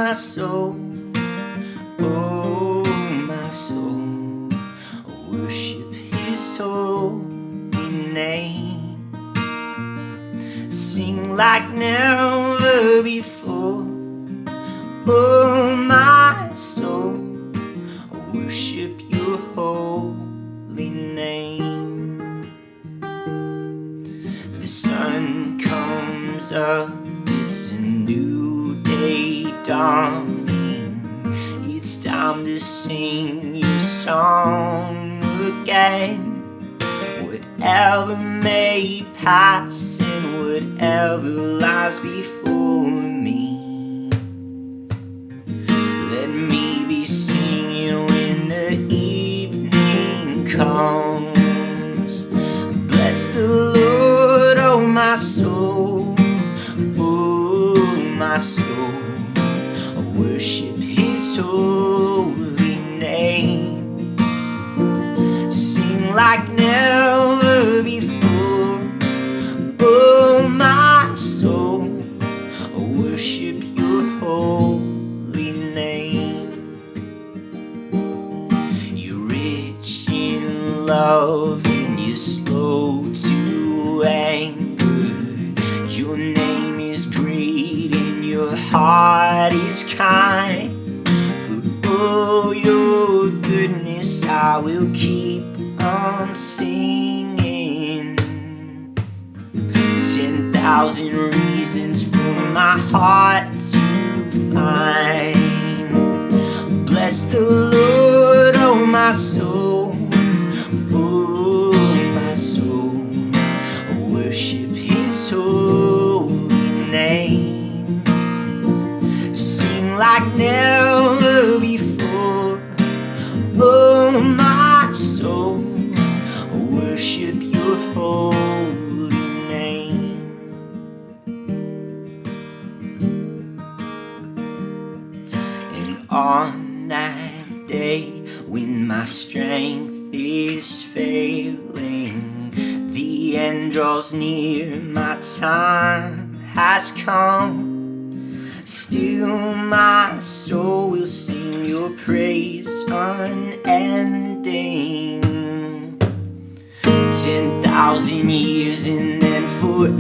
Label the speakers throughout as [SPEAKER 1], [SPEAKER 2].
[SPEAKER 1] my soul, oh my soul, worship His holy name. Sing like never before, oh my soul, worship Your holy name. The sun comes up, it's a new day dawning. It's time to sing Your song again. Whatever may pass and whatever lies before me, let me be singing when the evening comes. Bless the Lord, oh my soul, oh my soul, worship His holy name. Sing like never before, oh my soul, worship Your holy name. You're rich in love and You're slow to anger. Your name is great and Your heart is kind. For all Your goodness I will keep on singing. 10,000 reasons for my heart to find. Bless the Lord, oh my soul, oh my soul, worship His holy name. Sing like never before, oh my soul, worship Your holy name. And on that day when my strength is failing, the end draws near, my time has come. Still my soul will sing Your praise unending. 10,000 years and then forevermore.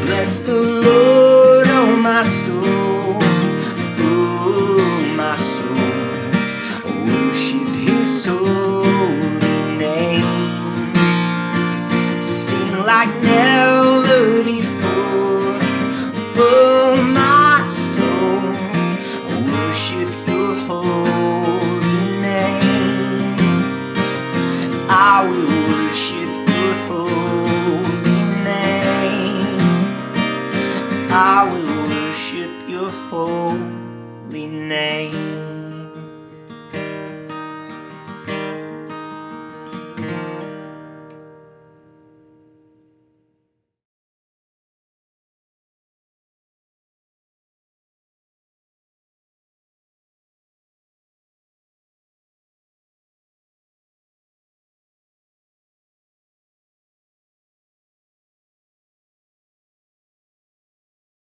[SPEAKER 1] Bless the Lord, oh my soul, oh my soul, worship His holy name. Sing like never